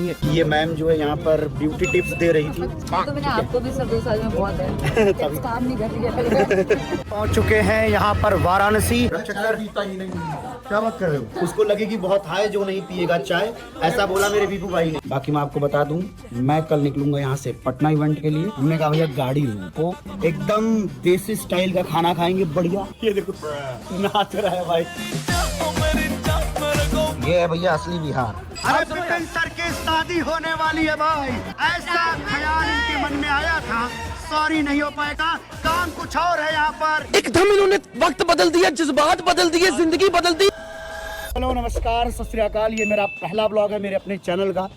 खिलाएंगे। ये मैम जो है यहाँ पर ब्यूटी टिप्स दे रही थी। तो मैंने आपको भी सर 2 साल में बहुत है काम नहीं कर रही है। पहुँच चुके हैं यहाँ पर वाराणसी। क्या बात कर रहे हो? उसको लगेगी बहुत हाई जो नहीं पिएगा चाय, ऐसा बोला मेरे बीपू भाई ने। बाकी मैं आपको बता दूं, मैं कल निकलूंगा यहाँ से पटना इवेंट के लिए। हमने कहा भैया गाड़ी लो, तो एकदम देसी स्टाइल का खाना खाएंगे बढ़िया। ये देखो नाच रहा है भाई, ये है भैया असली बिहार। अरे बिपिन सर की शादी होने वाली है भाई, ऐसा ख्याल इनके मन में आया था, सॉरी नहीं हो पाएगा, काम कुछ और है यहाँ पर। एकदम इन्होंने वक्त बदल दिया, जज्बात बदल दिए, जिंदगी बदल दी। हेलो नमस्कार सत श्री अकाल, ये मेरा पहला ब्लॉग है मेरे अपने चैनल का।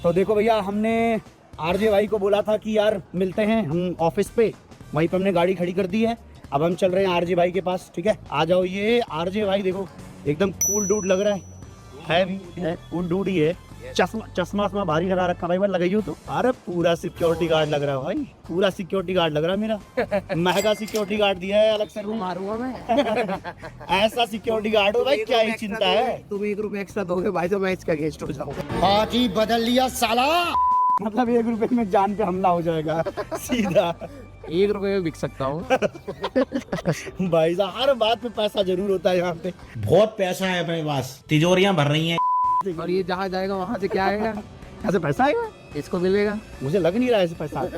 तो देखो भैया, हमने आरजे भाई को बोला था कि यार मिलते हैं हम ऑफिस पे, वहीं पे हमने गाड़ी खड़ी कर दी है। अब हम चल रहे हैं आरजे भाई के पास, ठीक है? आ जाओ। ये आरजे भाई देखो एकदम कूल डूड लग रहा है भी है, कूल डूड ही है। चश्मा भारी लगा रखा भाई, लगाइयो तो। अरे पूरा सिक्योरिटी गार्ड लग रहा है भाई, पूरा सिक्योरिटी गार्ड लग रहा है मेरा। महंगा सिक्योरिटी गार्ड दिया है अलग से, मारूंगा मैं। ऐसा सिक्योरिटी गार्ड हो भाई, क्या ही चिंता है। तुम 1 रुपए एक्स्ट्रा दोगे भाई तो मैं इसका गेस्ट हो जाऊंगा। बाजी बदल लिया साला, मतलब 1 रुपए में जान पे हमला हो जाएगा सीधा। 1 रुपए में बिक सकता हूँ। भाई साहब हर बात पे पैसा जरूर होता है यहाँ पे, बहुत पैसा है अपने पास, तिजोरियां भर रही हैं। और ये जहाँ जाएगा वहाँ से क्या आएगा? ऐसे पैसा आएगा? इसको मिलेगा। मुझे लग नहीं रहा है ऐसे पैसा आता।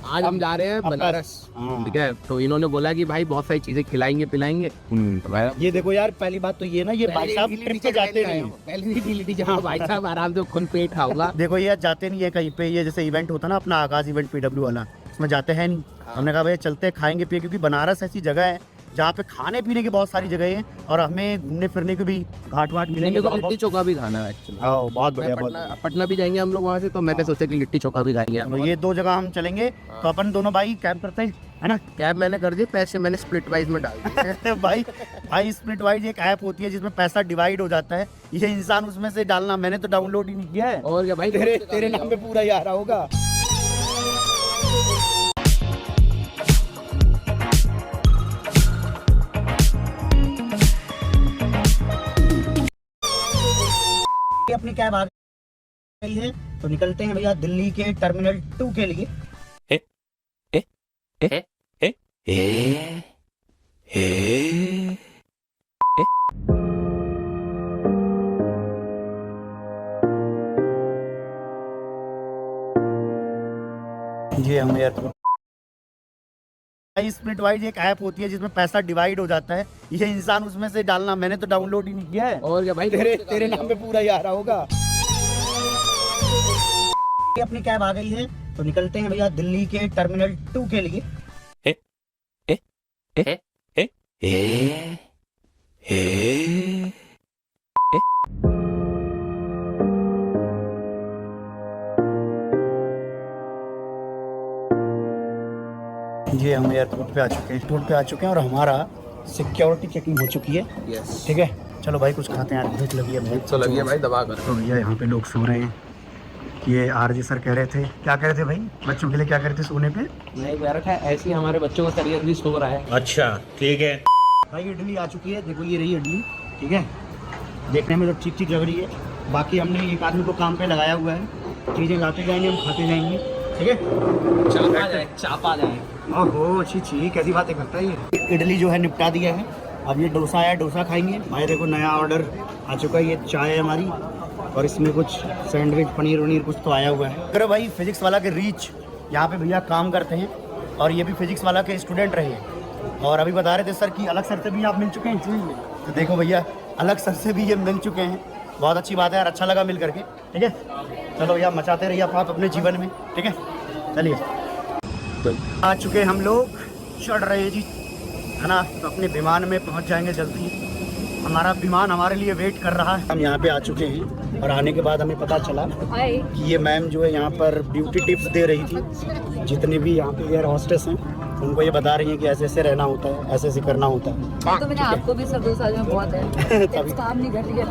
आज हम जा रहे हैं बनारस, हाँ। ठीक है? तो इन्होंने बोला कि भाई बहुत सारी चीजें खिलाएंगे पिलाएंगे। तो भाई ये देखो यार, पहली बात तो ये ना, ये भाई साहब ट्रिप पे जाते नहीं हैं। पहले गिलिटी जहाँ भाई साहब आराम से खुन पेट खाऊंगा। देखो ये जाते नहीं है कहीं पे, ये जैसे इवेंट होता ना अपना आकाश इवेंट PW वाला, उसमें जाते हैं नहीं। हमने कहा भैया चलते खाएंगे पिए, क्योंकि बनारस ऐसी जगह है जहाँ पे खाने पीने की बहुत सारी जगह हैं और हमें घूमने फिरने को भी घाट वाट मिलेंगे। लिट्टी चोखा भी खाना है एक्चुअली। बहुत बढ़िया, बहुत पटना भी जाएंगे हम लोग वहाँ से, तो मैंने सोचा कि लिट्टी चोखा भी खाएंगे। तो ये 2 जगह हम चलेंगे, तो अपन दोनों भाई कैब करते हैं, है ना? कैब मैंने कर दी, पैसे मैंने स्प्लिट वाइज में डाल दिए। भाई स्प्लिट वाइज एक ऐप होती है जिसमें पैसा डिवाइड हो जाता है, ये इंसान उसमें से डालना, मैंने तो डाउनलोड ही नहीं किया है। और क्या भाई, तेरे नाम पे पूरा ही आ रहा होगा। अपनी कैब आ गई है, तो निकलते हैं भैया दिल्ली के टर्मिनल 2 के लिए। ये हम एयरपोर्ट। स्प्लिट वाइज एक ऐप होती है जिसमें पैसा डिवाइड हो जाता है, ये इंसान उसमें से डालना, मैंने तो डाउनलोड ही नहीं किया है। और क्या भाई, तेरे नाम पे पूरा ही आ रहा होगा। अपनी कैब आ गई है, तो निकलते हैं भैया दिल्ली के टर्मिनल 2 के लिए। ये हम एयरपोर्ट पे आ चुके हैं, और हमारा सिक्योरिटी चेकिंग हो चुकी है। यस, ठीक है, चलो भाई कुछ खाते हैं, भूख लगी है बहुत। तो लगी है भाई, दबा कर। तो भैया यहाँ पे लोग सो रहे हैं। ये आरजे सर कह रहे थे, क्या कह रहे थे भाई, बच्चों के लिए क्या कह रहे थे सोने पे? नहीं कह रखा है, ऐसे ही हमारे बच्चों का सीरियसली सो रहा है। अच्छा ठीक है भाई इडली आ चुकी है, देखो ये रही इडली, ठीक है? देखने में तो ठीक ठीक लग रही है। बाकी हमने एक आदमी को काम पे लगाया हुआ है, चीज़ें लाते जाएंगे, हम खाते जाएंगे, ठीक है? चापा जाए। ओहो छी, कैसी बातें करता है ये। इडली जो है निपटा दिया है, अब ये डोसा आया, डोसा खाएंगे। भाई देखो नया ऑर्डर आ चुका है, ये चाय है हमारी, और इसमें कुछ सैंडविच पनीर वनीर कुछ तो आया हुआ है। अरे भाई फिजिक्स वाला के रीच यहाँ पे भैया काम करते हैं, और ये भी फिजिक्स वाला के स्टूडेंट रहे हैं, और अभी बता रहे थे सर कि अलग सर से भी आप मिल चुके हैं। तो देखो भैया अलग सर से भी ये मिल चुके हैं, बहुत अच्छी बात है यार, अच्छा लगा मिल करके। ठीक है, चलो भैया मचाते रहिए आप अपने जीवन में, ठीक है? चलिए आ चुके हम लोग, चढ़ रहे हैं जी, है ना? तो अपने विमान में पहुंच जाएंगे जल्दी, हमारा विमान हमारे लिए वेट कर रहा है। हम यहाँ पे आ चुके हैं, और आने के बाद हमें पता चला कि ये मैम जो है यहाँ पर ब्यूटी टिप्स दे रही थी। जितने भी यहाँ पे एयर हॉस्टेस हैं उनको ये बता रही हैं कि ऐसे ऐसे रहना होता है, ऐसे ऐसे करना होता है। तो मैंने आपको भी सर 2 साल में बहुत है काम नहीं कर रही है।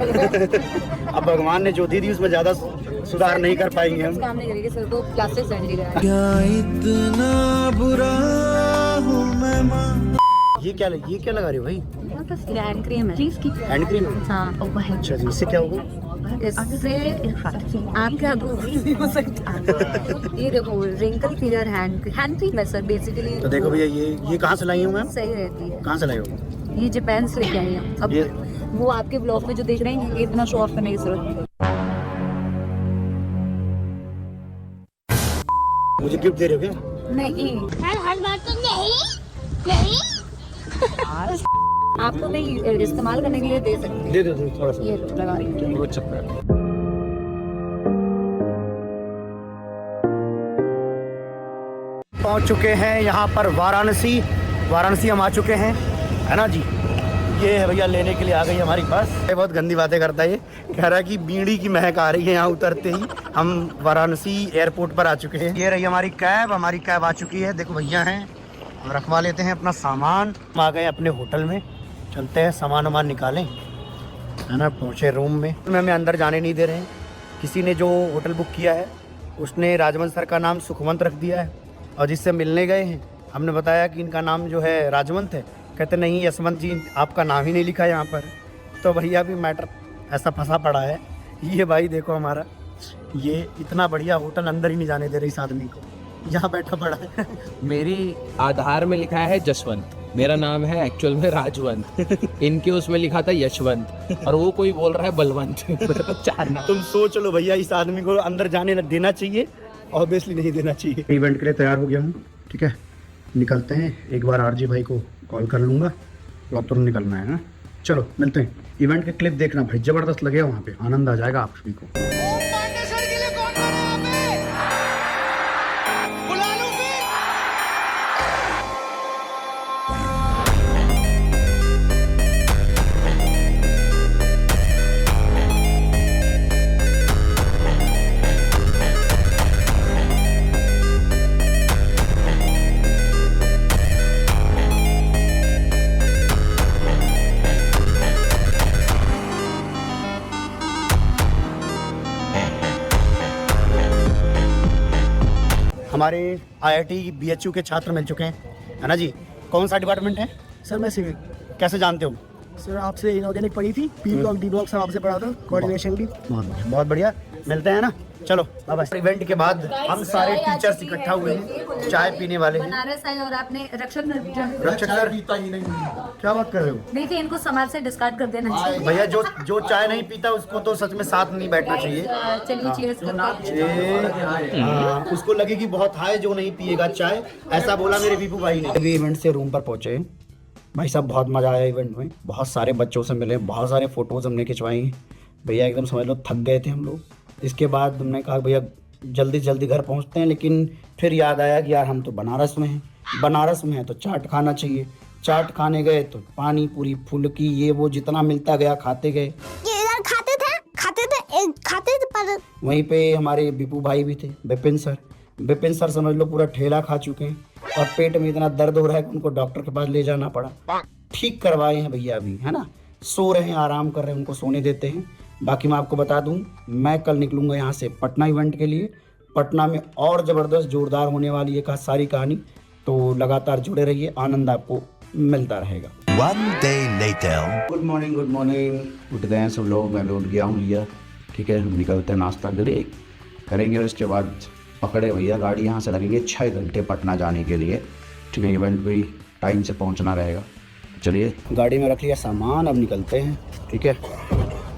अब भगवान ने जो दी थी उसमें ज़्यादा सुधार नहीं कर पाएंगे हम। काम नहीं करेंगे सर, तो क्लासेस सेंड ही रहा है। क्या इतना बुरा हूँ मैं माँ। ये क्या लगा रही हो भाई? हैंड क्रीम है, चीज की हैंड क्रीम? हाँ, वो है। अच्छा जी, इससे क्या होगा? इससे आपके हो सकता ये देखो रिंकल क्लियर हैंड क्रीम है सर बेसिकली। तो देखो भैया ये कहाँ से लाई हूँ मैम? सही रहती है। कहाँ से लाई हो? ये जापान से लेके आई हैं। अब ये वो आपके ब्लॉग में जो देख रहे हैं ये इतना शो ऑफ करने की जरूरत मुझे गिफ्ट दे रहे हो क्या? नहीं। हर बार तो नहीं आपको नहीं इस्तेमाल करने के लिए दे सकते हैं। दे दो थोड़ा सा। ये लो, लगा लीजिए। वो चप्पल पहुंच चुके हैं यहाँ पर वाराणसी हम आ चुके हैं, है ना जी। ये है भैया लेने के लिए आ गई हमारी बस। ये बहुत गंदी बातें करता है, ये कह रहा है कि बीड़ी की महक आ रही है यहाँ उतरते ही। हम वाराणसी एयरपोर्ट पर आ चुके हैं। ये रही हमारी कैब आ चुकी है। देखो भैया हैं, हम रखवा लेते हैं अपना सामान। हम आ गए अपने होटल में, चलते हैं सामान वामान निकालें, है ना। पहुँचे रूम में, हमें अंदर जाने नहीं दे रहे हैं। किसी ने जो होटल बुक किया है उसने राजवंत सर का नाम सुखवंत रख दिया है, और जिससे मिलने गए हैं हमने बताया कि इनका नाम जो है राजवंत है। कहते नहीं यशवंत जी, आपका नाम ही नहीं लिखा है यहाँ पर। तो भैया भी मैटर ऐसा फंसा पड़ा है। ये भाई देखो हमारा, ये इतना बढ़िया होटल अंदर ही नहीं जाने दे रही इस आदमी को, यहाँ बैठा पड़ा है। मेरी आधार में लिखा है जसवंत, मेरा नाम है एक्चुअल में राजवंत। इनके उसमें लिखा था यशवंत, और वो कोई बोल रहा है बलवंत। चार नाम। तुम सोच लो भैया, इस आदमी को अंदर जाने देना चाहिए? ऑब्वियसली नहीं देना चाहिए। इवेंट के लिए तैयार हो गया हूँ, ठीक है, निकलते हैं। एक बार आरजी भाई को कॉल कर लूँगा, तो तुरंत निकलना है ना। चलो मिलते हैं। इवेंट के क्लिप देखना भाई, जबरदस्त लगेगा, वहाँ पे आनंद आ जाएगा आप सभी को। हमारे IIT BHU के छात्र मिल चुके हैं, है ना जी। कौन सा डिपार्टमेंट है? सर मैं सिविल। कैसे जानते हो? सर आपसे इनऑर्गेनिक पढ़ी थी, पी ब्लॉक डी ब्लॉक सब आपसे पढ़ा था, कोऑर्डिनेशन भी। बहुत बढ़िया, मिलते हैं ना। चलो बाय बाय। इवेंट के बाद हम सारे टीचर्स इकट्ठा हुए हैं, चाय पीने वाले हैं। बनारस आए और आपने रक्षक सर पीता ही नहीं, क्या बात कर रहे हो? देखिए इनको समाज से डिस्कार्ड कर देना चाहिए। भैया जो चाय नहीं पीता उसको तो सच में साथ नहीं बैठना चाहिए। चलिए चीयर्स करते हैं। उसको लगेगी बहुत हाय जो नहीं पिएगा चाय, ऐसा बोला मेरे बीपू भाई ने। अभी इवेंट से रूम पर पहुंचे भाई साहब, बहुत मजा आया इवेंट में। बहुत सारे बच्चों से मिले, बहुत सारे फोटोज हमने खिंचवाई भैया, एकदम समझ लो थक गए थे हम लोग। इसके बाद हमने कहा भैया जल्दी जल्दी घर पहुंचते हैं, लेकिन फिर याद आया कि यार हम तो बनारस में हैं, बनारस में है तो चाट खाना चाहिए। चाट खाने गए तो पानी पूरी फुल्की ये वो जितना मिलता गया खाते गए। खाते थे पर वहीं पे हमारे बीपू भाई भी थे, विपिन सर समझ लो पूरा ठेला खा चुके हैं, और पेट में इतना दर्द हो रहा है कि उनको डॉक्टर के पास ले जाना पड़ा। ठीक करवाए हैं भैया अभी, है ना, सो रहे हैं, आराम कर रहे हैं, उनको सोने देते हैं। बाकी मैं आपको बता दूं, मैं कल निकलूंगा यहाँ से पटना इवेंट के लिए। पटना में और ज़बरदस्त जोरदार होने वाली है सारी कहानी, तो लगातार जुड़े रहिए, आनंद आपको मिलता रहेगा। One day later. Good morning उठ गए हैं सब लोग, मैं भी उठ गया हूँ भैया, ठीक है। हम निकलते हैं, नाश्ता करेंगे, उसके बाद पकड़े भैया गाड़ी, यहाँ से लगेंगे 6 घंटे पटना जाने के लिए, ठीक है। इवेंट भी टाइम से पहुँचना रहेगा। चलिए गाड़ी में रख लिया सामान, अब निकलते हैं, ठीक है।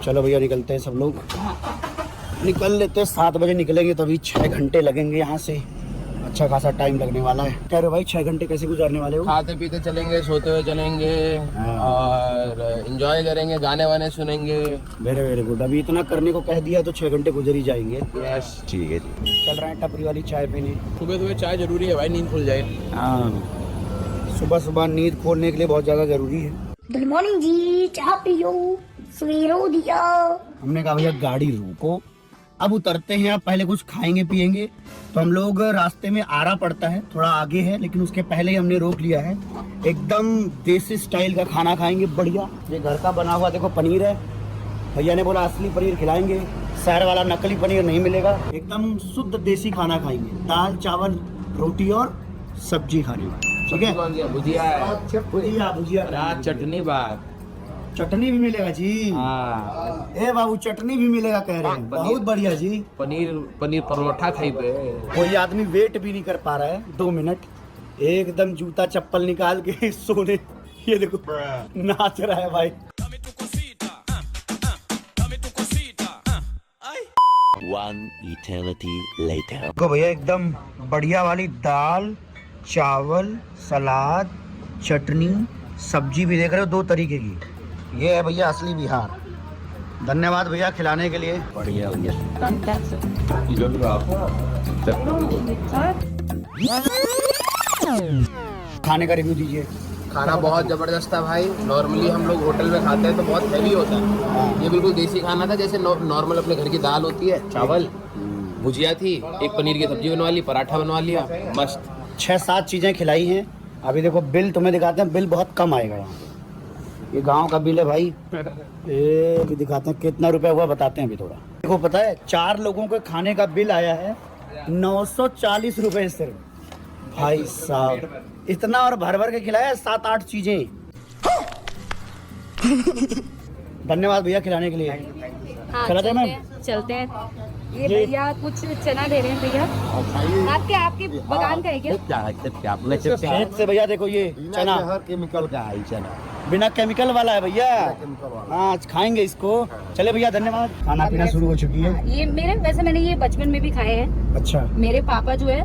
चलो भैया निकलते हैं, सब लोग निकल लेते हैं। 7 बजे निकलेंगे तो अभी 6 घंटे लगेंगे यहाँ से, अच्छा खासा टाइम लगने वाला है। कह रहे भाई 6 घंटे कैसे गुजारने वाले हो? खाते पीते चलेंगे, सोते हुए चलेंगे, और एंजॉय करेंगे, गाने वाने सुनेंगे। Very good. अभी इतना करने को कह दिया तो 6 घंटे गुजर ही जाएंगे। यस, ठीक है जी। चल रहे हैं टपरी वाली चाय पीने। सुबह चाय जरूरी है भाई, नींद खुल जाए। हाँ, सुबह नींद खोलने के लिए बहुत ज़्यादा ज़रूरी है। गुड मॉर्निंग जी, चाह पियो, सवेरो दिया। हमने कहा भैया गाड़ी रोको, अब उतरते हैं, अब पहले कुछ खाएंगे पिएंगे। तो हम लोग रास्ते में आरा पड़ता है, थोड़ा आगे है, लेकिन उसके पहले ही हमने रोक लिया है। एकदम देसी स्टाइल का खाना खाएंगे, बढ़िया। ये घर का बना हुआ देखो पनीर है, भैया ने बोला असली पनीर खिलाएंगे, शहर वाला नकली पनीर नहीं मिलेगा। एकदम शुद्ध देसी खाना खाएंगे, दाल चावल रोटी और सब्जी खानी, ठीक है। भुजिया, भुजिया चटनी बात। चटनी भी मिलेगा जी। हाँ ए बाबू चटनी भी मिलेगा कह रहे हैं, बहुत बढ़िया जी। पनीर परोठा खाई पे। कोई आदमी वेट भी नहीं कर पा रहा है 2 मिनट, एकदम जूता चप्पल निकाल के सोने, ये देखो नाच रहा है भाई। One eternity later. देखो भैया एकदम बढ़िया वाली दाल चावल सलाद चटनी सब्जी भी देख रहे हो 2 तरीके की। ये है भैया असली बिहार। धन्यवाद भैया खिलाने के लिए। बढ़िया भैया। खाने का रिव्यू दीजिए। खाना बहुत जबरदस्त था भाई। नॉर्मली हम लोग होटल में खाते हैं तो बहुत हैवी होता है, ये बिल्कुल देसी खाना था, जैसे नॉर्मल अपने घर की दाल होती है, चावल, भुजिया थी, एक पनीर की सब्जी बनवा ली, पराठा बनवा लिया, मस्त। 6-7 चीजें खिलाई हैं। अभी देखो बिल तुम्हें दिखाते हैं, बिल बहुत कम आएगा यहाँ। ये गांव का बिल है भाई। ये भी दिखाते हैं कितना रुपया हुआ, बताते हैं अभी थोड़ा। देखो पता है 4 लोगों के खाने का बिल आया है 940 रुपए सिर्फ। भाई साहब इतना और भर भर के खिलाया 7-8 चीजें। धन्यवाद भैया खिलाने के लिए। हाँ, चलते हैं मैम? चलते हैं। ये भैया कुछ चना दे रहे हैं भैया। आपके बगान का है क्या? खेत से भैया देखो ये चना केमिकल का है चना, बिना केमिकल वाला है भैया। हाँ आज खाएंगे इसको। चले भैया धन्यवाद। खाना पीना शुरू हो चुकी है। ये मैंने ये बचपन में भी खाए हैं। अच्छा। मेरे पापा जो है,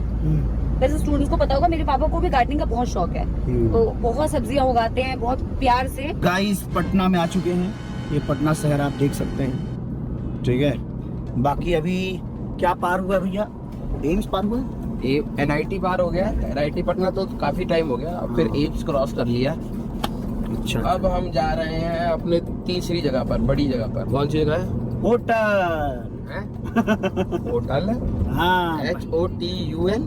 वैसे स्टूडेंट्स को पता होगा, मेरे पापा को भी गार्डनिंग का बहुत शौक है, तो बहुत सब्जियां उगाते हैं बहुत प्यार से। गाइस पटना में आ चुके हैं। ये पटना शहर आप देख सकते हैं, ठीक है। बाकी अभी क्या पार हुआ भैया? एम्स पार हुआ? NIT पार हो गया। NIT पटना तो काफी टाइम हो गया, अब फिर एम्स क्रॉस कर लिया। अच्छा। अब हम जा रहे हैं अपने तीसरी जगह पर, बड़ी जगह पर। कौन सी जगह है? होटल। होटल हाँ HOTUL।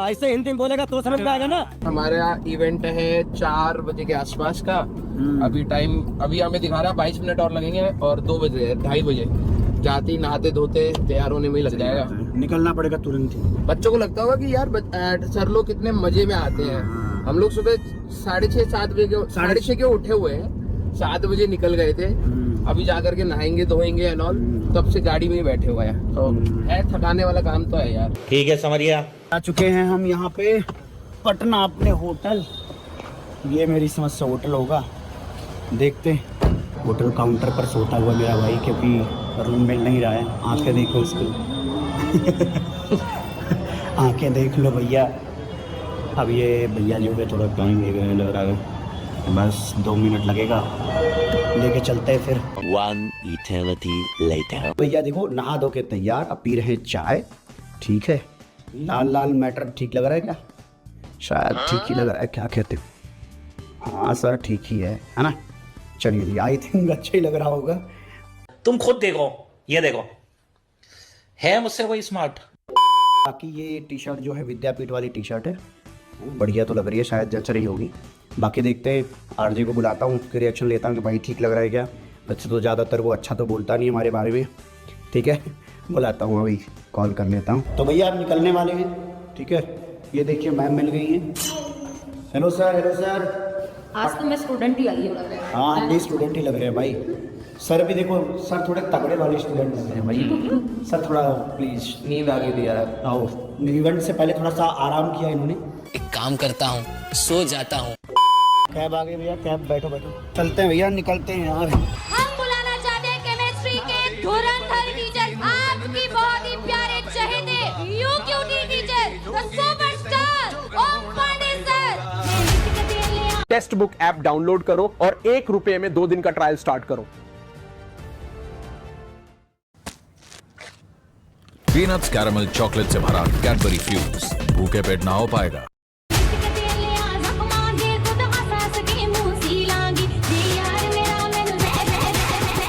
ऐसे हिंदी में बोलेगा तो समझ में आएगा ना। हमारे यहाँ इवेंट है 4 बजे के आसपास का। अभी हमें दिखा रहा है 22 मिनट और लगेंगे और 2 बजे 2:30 बजे जाते ही नहाते धोते तैयार होने में ही लग जाएगा। निकलना पड़ेगा तुरंत ही। बच्चों को लगता होगा कि यार सर लोग कितने मजे में आते हैं। हम लोग सुबह 6:30 7 बजे 6:30 के उठे हुए हैं, 7 बजे निकल गए थे। अभी जाकर के नहाएंगे धोएंगे एंड ऑल, तब से गाड़ी में ही बैठे हुए हैं। तो है थकाने वाला काम तो है यार। ठीक है समझिए। आ चुके हैं हम यहाँ पे पटना अपने होटल। ये मेरी समझ से होटल होगा, देखते हैं। होटल काउंटर पर सोता हुआ मेरा भाई, क्योंकि रूम मिल नहीं रहा है। आंखें देखो उसको। आंखें देख लो भैया। अब ये भैया जो है थोड़ा टाइम लग रहा है, बस 2 मिनट लगेगा, लेके चलते हैं फिर। One eternity later. भैया देखो नहा धो के तैयार, अब पी रहे हैं चाय। ठीक है, लाल मैटर ठीक लग रहा है क्या? शायद ठीक ही लग रहा है, क्या कहते हो? हाँ सर ठीक ही है ना? चलिए आई थिंक अच्छा ही लग रहा होगा। तुम खुद देखो, ये देखो, है मुझसे कोई स्मार्ट? बाकी ये टी शर्ट जो है विद्यापीठ वाली टी शर्ट है, बढ़िया तो लग रही है, शायद जच रही होगी। बाकी देखते हैं, आरजे को बुलाता हूँ, उसके रिएक्शन लेता हूँ कि भाई ठीक लग रहा है क्या। वैसे तो ज़्यादातर वो अच्छा तो बोलता नहीं है हमारे बारे में, ठीक है। बुलाता हूँ अभी, कॉल कर लेता हूँ। तो भैया आप निकलने वाले हैं, ठीक है। ये देखिए मैम मिल गई हैं। Hello sir, hello sir. आज तो मैं स्टूडेंट ही आई हूँ। हाँ आप भी स्टूडेंट ही लग रहे हैं भाई। सर भी देखो, सर थोड़े तगड़े वाले स्टूडेंट लग रहे हैं भाई। सर थोड़ा प्लीज, नींद आ गई थी यार। आओ। इवेंट से पहले थोड़ा सा आराम किया इन्होंने। एक काम करता हूँ, सो जाता हूँ। कैब आ गई भैया, कैब बैठो बैठो। चलते हैं भैया, निकलते हैं यार। हम बुलाना चाहते हैं केमिस्ट्री के धुरंधर टीचर, आपकी बहुत ही प्यारे चहेते you cutie teacher, the superstar Om Pandey sir. Text book app download करो और 1 रुपए में 2 दिन का ट्रायल स्टार्ट करो। पीनट्स कैरामल चॉकलेट से भरा कैडबरी फ्यूज भूखे पेट ना हो पाएगा।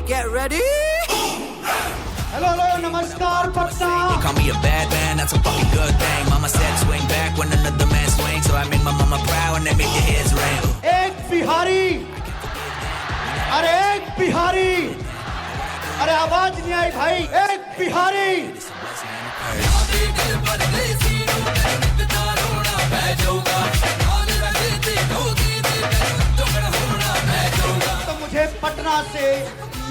Get ready. हेलो हेलो, नमस्कार Patna. Call me a bad man, that's a fucking good thing. Mama said swing back when another man swings, so I make my mama proud and they make your heads ring. एक बिहारी, अरे एक बिहारी, अरे आवाज नहीं आई भाई। एक बिहारी। तो मुझे पटना पटना से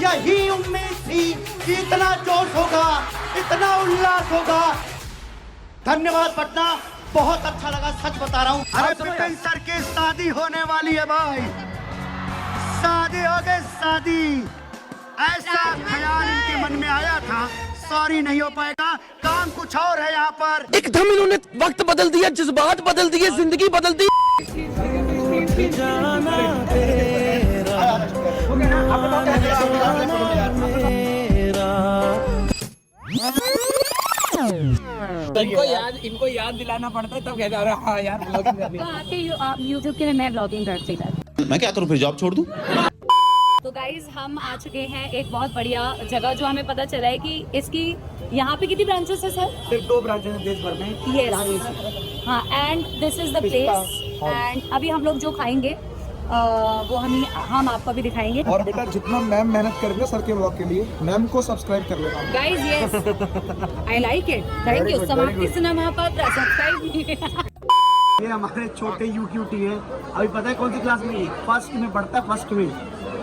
यही उम्मीद थी कि इतना जोश होगा, इतना उल्लास होगा। धन्यवाद पटना, बहुत अच्छा लगा, सच बता रहा हूँ। अरे बिपिन सर की शादी होने वाली है भाई, शादी हो गई शादी। ऐसा ख्याल इनके मन में आया था, सॉरी नहीं हो पाएगा, काम कुछ और है यहाँ पर। एकदम इन्होंने वक्त बदल दिया, जज्बात बदल दिए, जिंदगी बदल दी। इनको याद दिलाना पड़ता है तब कहता है हाँ यार ब्लॉगिंग करनी है। तो आपके यूट्यूब के लिए मैं ब्लॉगिंग करती हूँ। मैं क्या करूँ फिर, जॉब छोड़ दूँ? तो गाइज हम आ चुके हैं एक बहुत बढ़िया जगह, जो हमें पता चला है कि इसकी यहाँ पे कितनी ब्रांचेस है सर? सिर्फ 2 ब्रांचेस हैं देश भर में। यस हाँ, and this is the place. And अभी हम लोग जो खाएंगे वो हम आपको भी दिखाएंगे। और बेटा जितना मैम मेहनत कर रही है सर के ब्लॉग के लिए, मैम को सब्सक्राइब कर लेना guys. Yes I like it, thank you. समाप्ति सिनेमा पर सब्सक्राइब। ये हमारे छोटे यूक्यूटी है, अभी पता है कौन सी क्लास में? फर्स्ट में पढ़ता है, फर्स्ट में।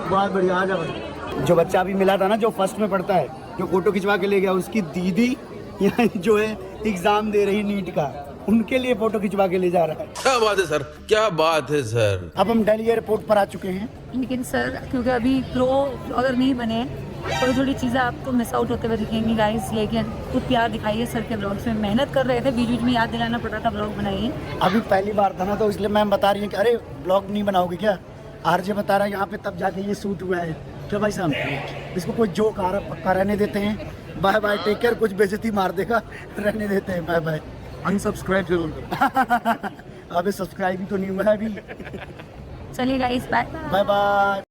बहुत बढ़िया, आ जाओ। जो बच्चा अभी मिला था ना, जो फर्स्ट में पढ़ता है, जो फोटो खिंचवा के ले गया, उसकी दीदी यहाँ जो है एग्जाम दे रही नीट का, उनके लिए फोटो खिंचवा के ले जा रहा है। क्या बात है सर, क्या बात है सर। अब हम दिल्ली एयरपोर्ट पर आ चुके हैं। लेकिन सर क्योंकि अभी प्रो अगर नहीं बने, थोड़ी थोड़ी चीज़ें आपको मिस आउट होते हुए दिखेंगी गाइस। लेकिन कुछ प्यार दिखाइए सर के ब्लॉग्स में, मेहनत कर रहे थे, बीच बीच में याद दिलाना पड़ा था ब्लॉग बनाइए। अभी पहली बार था ना, तो इसलिए मैम बता रही है कि अरे ब्लॉग नहीं बनाओगे क्या? आरजे बता रहा है यहाँ पे तब जाके ये शूट हुआ है। क्या भाई साहब, इसको कोई जोक आ रहा पक्का रहने देते हैं। Bye bye, take care. कुछ बेइज्जती मार देगा, रहने देते हैं। Bye bye. अनसब्सक्राइब जरूर करो। अबे सब्सक्राइब ही तो नहीं हुआ है अभी। चलिए गाइस, बाय बाय बाय।